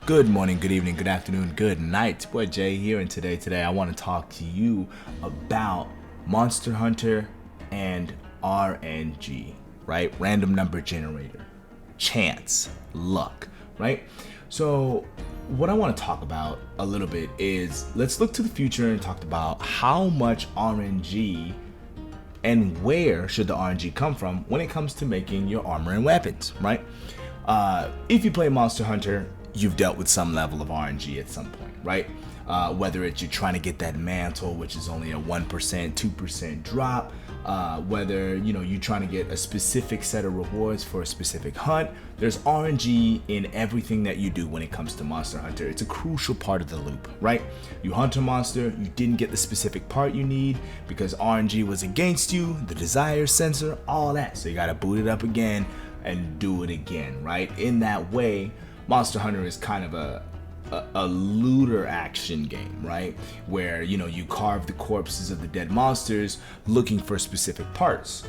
Good morning, good evening, good afternoon, good night. It's boy Jay here, and today I want to talk to you about Monster Hunter and RNG, right? Random number generator, chance, luck, right? So what I want to talk about a little bit is let's look to the future and talk about how much RNG and where should the RNG come from when it comes to making your armor and weapons, right? If you play Monster Hunter, you've dealt with some level of RNG at some point, right? Whether it's you're trying to get that mantle, which is only a 1%, 2% drop, whether you're trying to get a specific set of rewards for a specific hunt. There's RNG in everything that you do when it comes to Monster Hunter. It's a crucial part of the loop, right? You hunt a monster, you didn't get the specific part you need because RNG was against you, the desire sensor, all that. So you gotta boot it up again and do it again, right? In that way, Monster Hunter is kind of a looter action game, right? Where you carve the corpses of the dead monsters looking for specific parts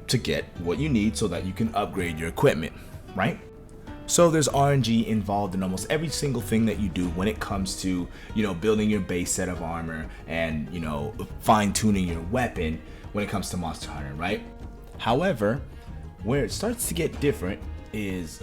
to get what you need so that you can upgrade your equipment, right? So there's RNG involved in almost every single thing that you do when it comes to building your base set of armor and fine-tuning your weapon when it comes to Monster Hunter, right? However, where it starts to get different is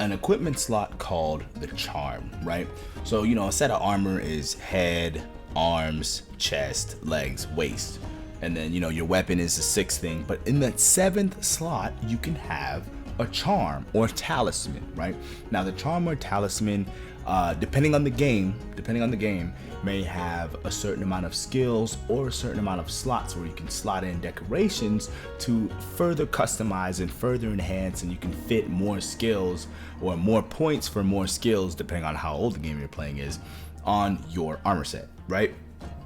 an equipment slot called the charm, right? So a set of armor is head, arms, chest, legs, waist, and then your weapon is the sixth thing. But in that seventh slot you can have a charm or talisman, right? Now the charm or talisman, depending on the game, may have a certain amount of skills or a certain amount of slots where you can slot in decorations to further customize and further enhance, and you can fit more skills or more points for more skills, depending on how old the game you're playing is, on your armor set, right?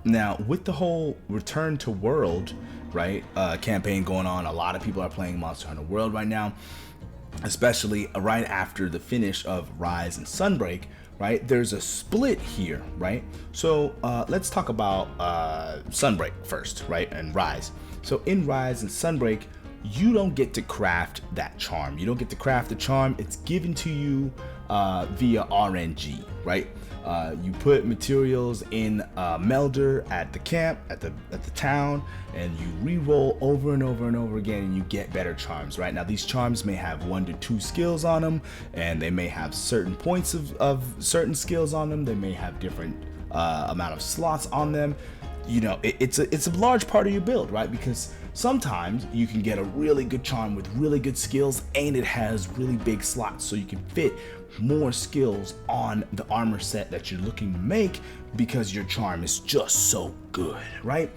Now with the whole return to world, right, campaign going on, a lot of people are playing Monster Hunter World right now, especially right after the finish of Rise and Sunbreak, right? There's a split here, right? So let's talk about Sunbreak first, right? And Rise. So in Rise and Sunbreak, you don't get to craft that charm. You don't get to craft the charm. It's given to you via RNG, right? You put materials in melder at the camp, at the town, and you re-roll over and over and over again, and you get better charms, right? Now these charms may have 1 to 2 skills on them, and they may have certain points of certain skills on them. They may have different amount of slots on them. It's a large part of your build, right? Because sometimes you can get a really good charm with really good skills and it has really big slots, so you can fit more skills on the armor set that you're looking to make because your charm is just so good, right?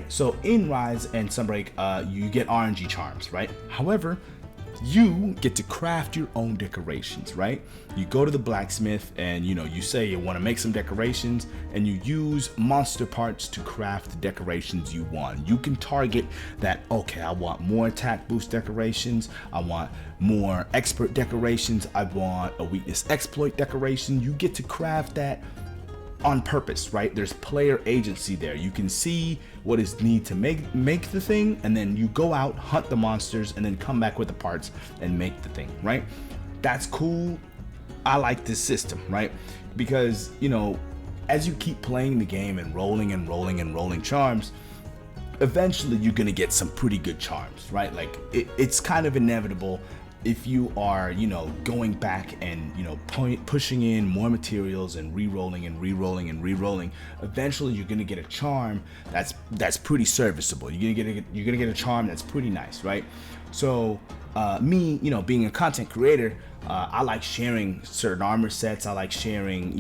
So in Rise and Sunbreak, you get RNG charms, right? However, you get to craft your own decorations, right? You go to the blacksmith and you say you want to make some decorations, and you use monster parts to craft the decorations you want. You can target that, okay, I want more attack boost decorations, I want more expert decorations, I want a weakness exploit decoration. You get to craft that on purpose, right? There's player agency there. You can see what is need to make the thing, and then you go out, hunt the monsters, and then come back with the parts and make the thing, right? That's cool. I like this system, right? Because as you keep playing the game and rolling charms, eventually you're gonna get some pretty good charms, right? Like it's kind of inevitable. If you are, going back and, pushing in more materials and re-rolling, eventually you're gonna get a charm that's pretty serviceable. You're gonna get a charm that's pretty nice, right? So me, being a content creator, I like sharing certain armor sets. I like sharing,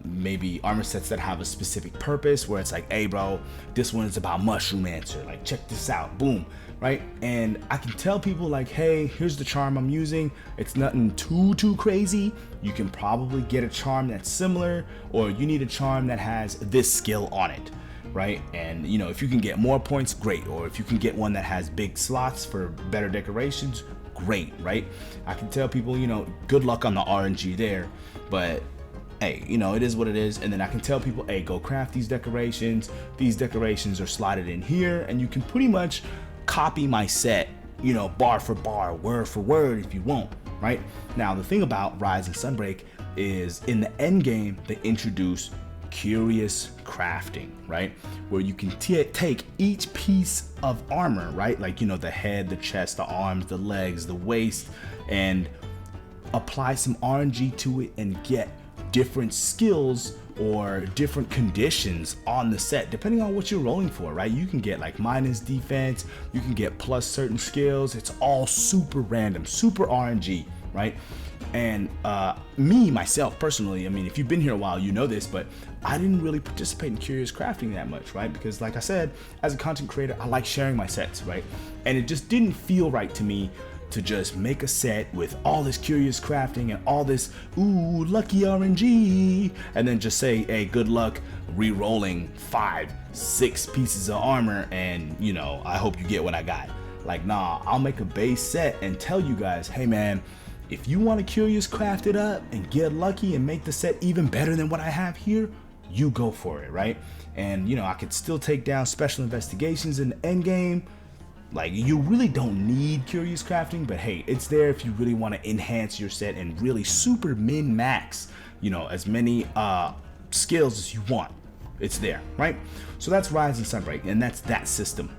maybe armor sets that have a specific purpose, where it's like, hey bro, this one is about Mushroom Answer, like check this out, boom, right? And I can tell people like, hey, here's the charm I'm using. It's nothing too crazy. You can probably get a charm that's similar, or you need a charm that has this skill on it, right? And if you can get more points, great. Or if you can get one that has big slots for better decorations, great, right? I can tell people, good luck on the RNG there, but hey, it is what it is. And then I can tell people, hey, go craft these decorations. These decorations are slotted in here, and you can pretty much copy my set, bar for bar, word for word if you want, right? Now, the thing about Rise and Sunbreak, is in the end game they introduce Quirious crafting, right? Where you can take each piece of armor, right? Like, you know, the head, the chest, the arms, the legs, the waist, and apply some RNG to it and get different skills or different conditions on the set depending on what you're rolling for, right? You can get like minus defense, you can get plus certain skills. It's all super random, super RNG, right? And me myself personally, I mean, if you've been here a while, you know this, but I didn't really participate in Quirious crafting that much, right? Because like I said, as a content creator, I like sharing my sets, right? And it just didn't feel right to me to just make a set with all this Quirious crafting and all this ooh lucky RNG, and then just say, hey, good luck re-rolling 5-6 pieces of armor, and you know, I hope you get what I got. Like, nah, I'll make a base set and tell you guys, hey man, if you want to Quirious craft it up and get lucky and make the set even better than what I have here, you go for it, right? And you know, I could still take down special investigations in the end game. Like, you really don't need Quirious crafting, but hey, it's there if you really want to enhance your set and really super min max, you know, as many skills as you want. It's there, right? So that's Rise and Sunbreak, and that's that system.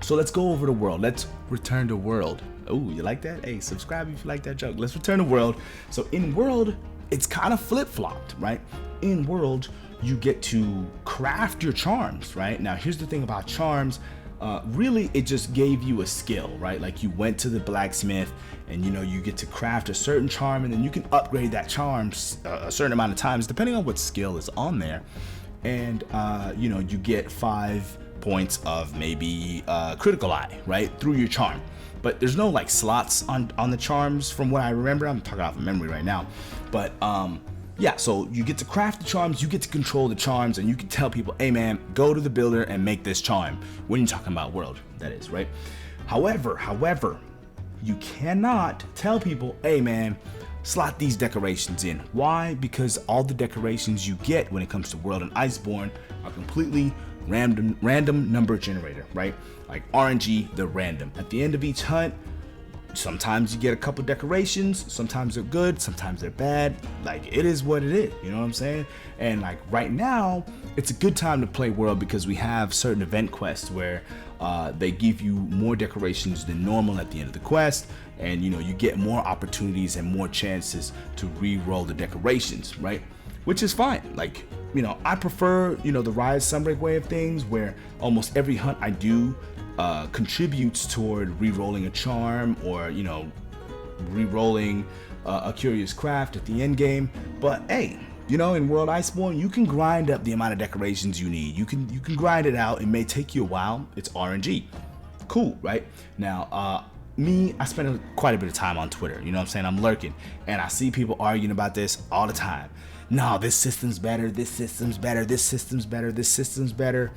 So let's go over to World. Let's return to World. Oh, you like that? Hey, subscribe if you like that joke. Let's return to World. So in World, it's kind of flip-flopped, right? In World, you get to craft your charms, right? Now, here's the thing about charms. Really, it just gave you a skill, right? Like, you went to the blacksmith and, you know, you get to craft a certain charm, and then you can upgrade that charm a certain amount of times depending on what skill is on there. And, you know, you get 5 points of maybe critical eye, right, through your charm. But there's no like slots on the charms from what I remember. I'm talking off of memory right now. But yeah, so you get to craft the charms, you get to control the charms, and you can tell people, hey man, go to the builder and make this charm. When you're talking about World, that is, right? However, you cannot tell people, hey man, slot these decorations in. Why? Because all the decorations you get when it comes to World and Iceborne are completely random number generator, right? Like RNG, they're random. At the end of each hunt, sometimes you get a couple decorations, sometimes they're good, sometimes they're bad. Like, it is what it is, you know what I'm saying? And like right now, it's a good time to play World because we have certain event quests where they give you more decorations than normal at the end of the quest, and you know, you get more opportunities and more chances to re-roll the decorations, right? Which is fine. Like, you know, I prefer, you know, the Rise Sunbreak way of things where almost every hunt I do contributes toward re-rolling a charm, or, you know, re-rolling a Quirious craft at the end game. But hey, you know, in World Iceborne, you can grind up the amount of decorations you need. You can grind it out. It may take you a while. It's RNG. Cool, right? Now, I spend quite a bit of time on Twitter, you know what I'm saying? I'm lurking, and I see people arguing about this all the time. No, this system's better, this system's better, this system's better, this system's better.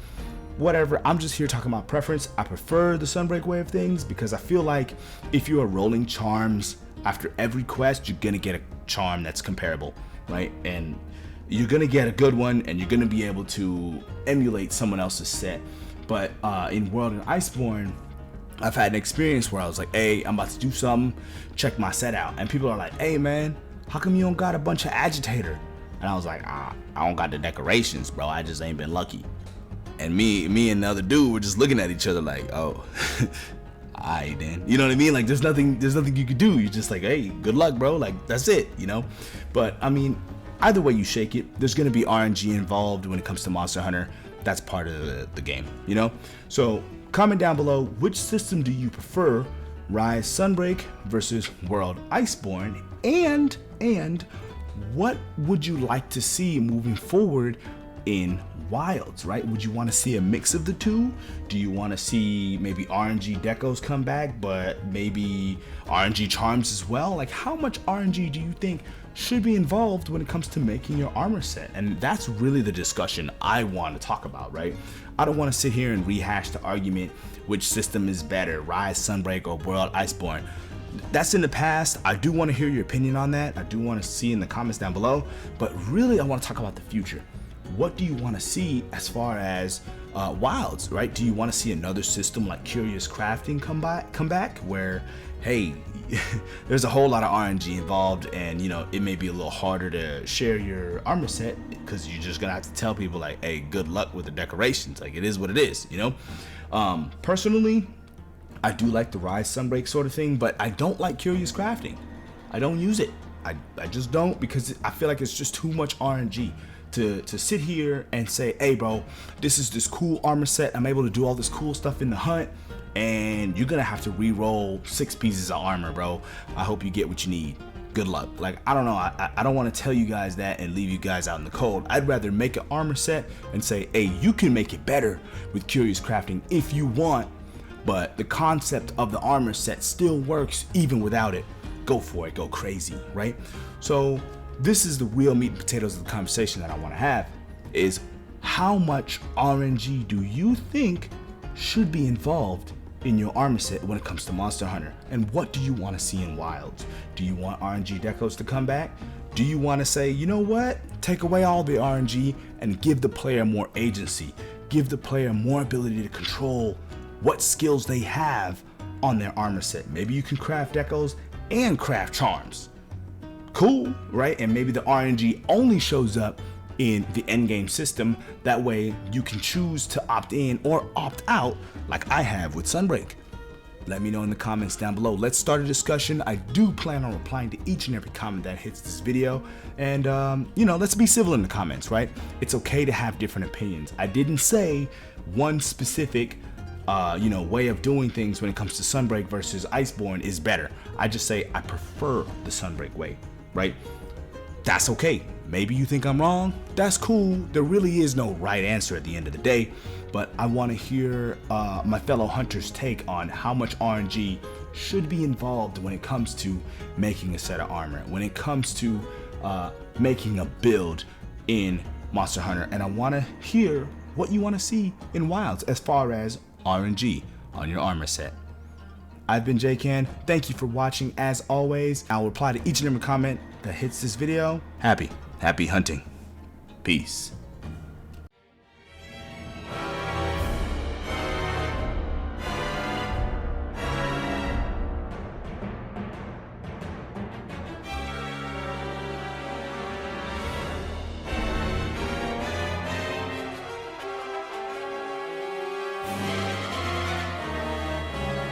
Whatever, I'm just here talking about preference. I prefer the Sunbreak way of things because I feel like if you are rolling charms after every quest, you're gonna get a charm that's comparable, right? And you're gonna get a good one, and you're gonna be able to emulate someone else's set. But in World and Iceborne, I've had an experience where I was like, hey, I'm about to do something, check my set out. And people are like, hey man, how come you don't got a bunch of agitator? And I was like, I don't got the decorations, bro. I just ain't been lucky. And me and the other dude were just looking at each other like, oh, alright then. You know what I mean? Like, there's nothing you could do. You're just like, hey, good luck, bro. Like, that's it, you know? But I mean, either way you shake it, there's gonna be RNG involved when it comes to Monster Hunter. That's part of the game, you know? So comment down below, which system do you prefer? Rise Sunbreak versus World Iceborne, and what would you like to see moving forward in Wilds, right? Would you want to see a mix of the two? Do you want to see maybe RNG decos come back, but maybe RNG charms as well? Like, how much RNG do you think should be involved when it comes to making your armor set? And that's really the discussion I want to talk about, right? I don't want to sit here and rehash the argument which system is better, Rise Sunbreak or World Iceborne. That's in the past. I do want to hear your opinion on that. I do want to see in the comments down below, but really I want to talk about the future. What do you want to see as far as Wilds, right? Do you want to see another system like Quirious crafting come back, where, hey, there's a whole lot of RNG involved, and you know, it may be a little harder to share your armor set because you're just gonna have to tell people like, hey, good luck with the decorations. Like, it is what it is, you know. Personally, I do like the Rise Sunbreak sort of thing, but I don't like Quirious crafting. I don't use it. I just don't, because I feel like it's just too much RNG to sit here and say, hey bro, this cool armor set, I'm able to do all this cool stuff in the hunt, and you're gonna have to re-roll 6 pieces of armor, bro. I hope you get what you need. Good luck. Like, I don't know, I don't want to tell you guys that and leave you guys out in the cold. I'd rather make an armor set and say, hey, you can make it better with Quirious crafting if you want, but the concept of the armor set still works even without it. Go for it, go crazy, right? So this is the real meat and potatoes of the conversation that I want to have, is how much RNG do you think should be involved in your armor set when it comes to Monster Hunter? And what do you want to see in Wilds? Do you want RNG decos to come back? Do you want to say, you know what, take away all the RNG and give the player more agency, give the player more ability to control what skills they have on their armor set? Maybe you can craft decos and craft charms. Cool, right? And maybe the RNG only shows up in the endgame system. That way you can choose to opt in or opt out, like I have with Sunbreak. Let me know in the comments down below. Let's start a discussion. I do plan on replying to each and every comment that hits this video. And, you know, let's be civil in the comments, right? It's okay to have different opinions. I didn't say one specific you know, way of doing things when it comes to Sunbreak versus Iceborne is better. I just say I prefer the Sunbreak way, right? That's okay. Maybe you think I'm wrong. That's cool. There really is no right answer at the end of the day, but I want to hear my fellow hunters' take on how much RNG should be involved when it comes to making a set of armor, when it comes to making a build in Monster Hunter, and I want to hear what you want to see in Wilds as far as RNG on your armor set. I've been JCan. Thank you for watching. As always, I'll reply to each and every comment that hits this video. Happy hunting. Peace.